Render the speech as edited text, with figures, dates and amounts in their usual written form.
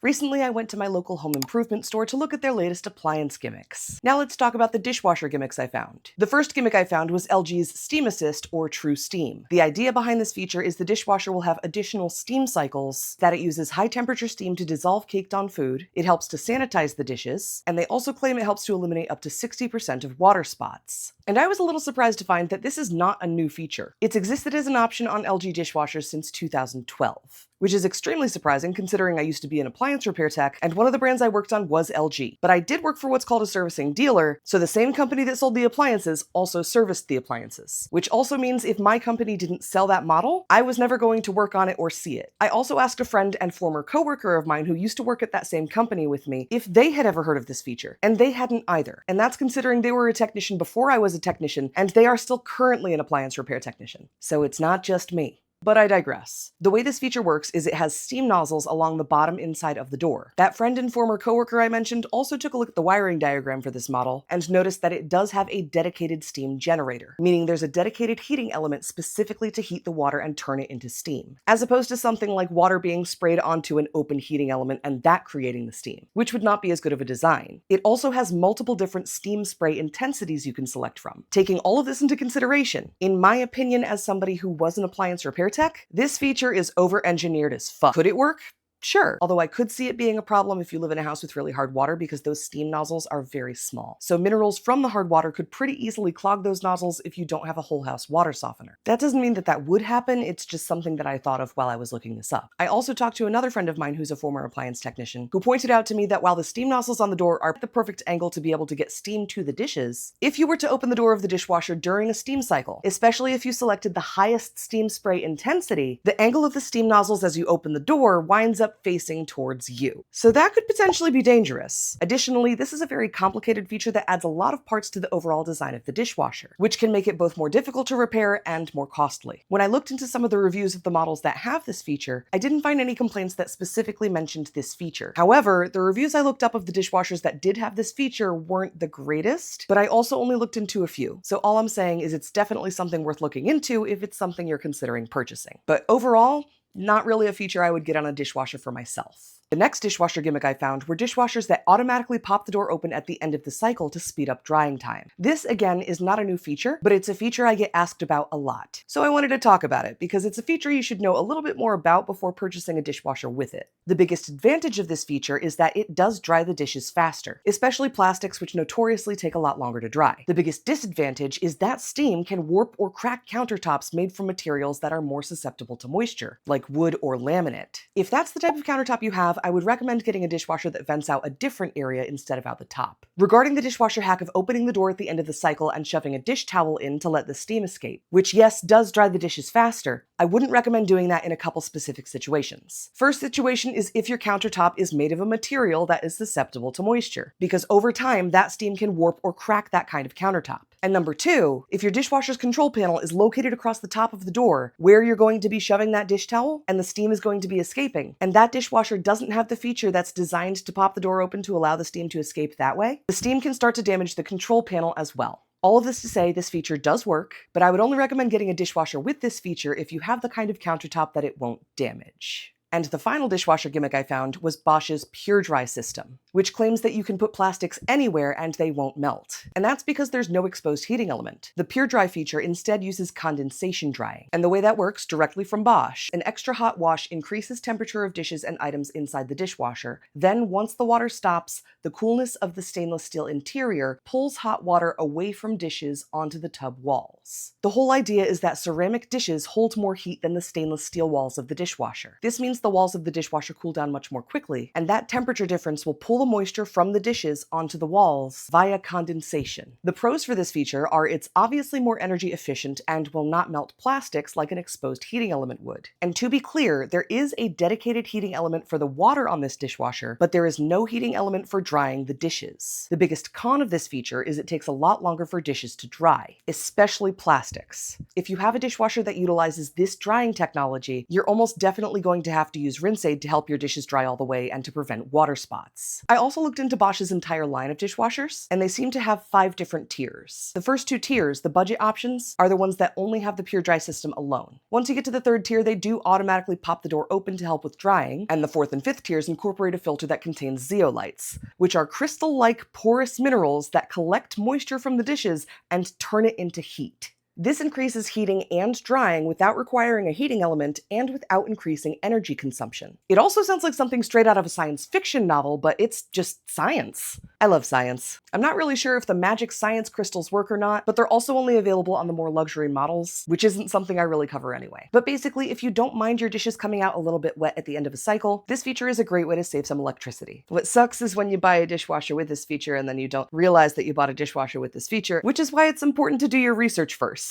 Recently, I went to my local home improvement store to look at their latest appliance gimmicks. Now let's talk about the dishwasher gimmicks I found. The first gimmick I found was LG's Steam Assist, or TrueSteam. The idea behind this feature is the dishwasher will have additional steam cycles that it uses high temperature steam to dissolve caked on food, it helps to sanitize the dishes, and they also claim it helps to eliminate up to 60% of water spots. And I was a little surprised to find that this is not a new feature. It's existed as an option on LG dishwashers since 2012. Which is extremely surprising considering I used to be an appliance repair tech, and one of the brands I worked on was LG. But I did work for what's called a servicing dealer, so the same company that sold the appliances also serviced the appliances. Which also means if my company didn't sell that model, I was never going to work on it or see it. I also asked a friend and former coworker of mine who used to work at that same company with me if they had ever heard of this feature, and they hadn't either. And that's considering they were a technician before I was a technician, and they are still currently an appliance repair technician. So it's not just me. But I digress. The way this feature works is it has steam nozzles along the bottom inside of the door. That friend and former coworker I mentioned also took a look at the wiring diagram for this model and noticed that it does have a dedicated steam generator, meaning there's a dedicated heating element specifically to heat the water and turn it into steam, as opposed to something like water being sprayed onto an open heating element and that creating the steam, which would not be as good of a design. It also has multiple different steam spray intensities you can select from. Taking all of this into consideration, in my opinion as somebody who was an appliance repair tech, this feature is over-engineered as fuck. Could it work? Sure, although I could see it being a problem if you live in a house with really hard water because those steam nozzles are very small. So minerals from the hard water could pretty easily clog those nozzles if you don't have a whole house water softener. That doesn't mean that that would happen, it's just something that I thought of while I was looking this up. I also talked to another friend of mine who's a former appliance technician who pointed out to me that while the steam nozzles on the door are the perfect angle to be able to get steam to the dishes, if you were to open the door of the dishwasher during a steam cycle, especially if you selected the highest steam spray intensity, the angle of the steam nozzles as you open the door winds up facing towards you. So that could potentially be dangerous. Additionally, this is a very complicated feature that adds a lot of parts to the overall design of the dishwasher, which can make it both more difficult to repair and more costly. When I looked into some of the reviews of the models that have this feature, I didn't find any complaints that specifically mentioned this feature. However, the reviews I looked up of the dishwashers that did have this feature weren't the greatest, but I also only looked into a few. So all I'm saying is it's definitely something worth looking into if it's something you're considering purchasing. But overall, not really a feature I would get on a dishwasher for myself. The next dishwasher gimmick I found were dishwashers that automatically pop the door open at the end of the cycle to speed up drying time. This, again, is not a new feature, but it's a feature I get asked about a lot. So I wanted to talk about it because it's a feature you should know a little bit more about before purchasing a dishwasher with it. The biggest advantage of this feature is that it does dry the dishes faster, especially plastics, which notoriously take a lot longer to dry. The biggest disadvantage is that steam can warp or crack countertops made from materials that are more susceptible to moisture, like wood or laminate. If that's the type of countertop you have, I would recommend getting a dishwasher that vents out a different area instead of out the top. Regarding the dishwasher hack of opening the door at the end of the cycle and shoving a dish towel in to let the steam escape, which yes, does dry the dishes faster, I wouldn't recommend doing that in a couple specific situations. First situation is if your countertop is made of a material that is susceptible to moisture, because over time that steam can warp or crack that kind of countertop. And number two, if your dishwasher's control panel is located across the top of the door, where you're going to be shoving that dish towel, and the steam is going to be escaping, and that dishwasher doesn't have the feature that's designed to pop the door open to allow the steam to escape that way, the steam can start to damage the control panel as well. All of this to say, this feature does work, but I would only recommend getting a dishwasher with this feature if you have the kind of countertop that it won't damage. And the final dishwasher gimmick I found was Bosch's PureDry system, which claims that you can put plastics anywhere and they won't melt. And that's because there's no exposed heating element. The PureDry feature instead uses condensation drying. And the way that works directly from Bosch, an extra hot wash increases temperature of dishes and items inside the dishwasher. Then once the water stops, the coolness of the stainless steel interior pulls hot water away from dishes onto the tub walls. The whole idea is that ceramic dishes hold more heat than the stainless steel walls of the dishwasher. This means the walls of the dishwasher cool down much more quickly, and that temperature difference will pull the moisture from the dishes onto the walls via condensation. The pros for this feature are it's obviously more energy efficient and will not melt plastics like an exposed heating element would. And to be clear, there is a dedicated heating element for the water on this dishwasher, but there is no heating element for drying the dishes. The biggest con of this feature is it takes a lot longer for dishes to dry, especially plastics. If you have a dishwasher that utilizes this drying technology, you're almost definitely going to have have to use rinse aid to help your dishes dry all the way and to prevent water spots. I also looked into Bosch's entire line of dishwashers, and they seem to have 5 different tiers. The first 2 tiers, the budget options, are the ones that only have the PureDry system alone. Once you get to the 3rd tier, they do automatically pop the door open to help with drying, and the 4th and 5th tiers incorporate a filter that contains zeolites, which are crystal-like porous minerals that collect moisture from the dishes and turn it into heat. This increases heating and drying without requiring a heating element and without increasing energy consumption. It also sounds like something straight out of a science fiction novel, but it's just science. I love science. I'm not really sure if the magic science crystals work or not, but they're also only available on the more luxury models, which isn't something I really cover anyway. But basically, if you don't mind your dishes coming out a little bit wet at the end of a cycle, this feature is a great way to save some electricity. What sucks is when you buy a dishwasher with this feature and then you don't realize that you bought a dishwasher with this feature, which is why it's important to do your research first.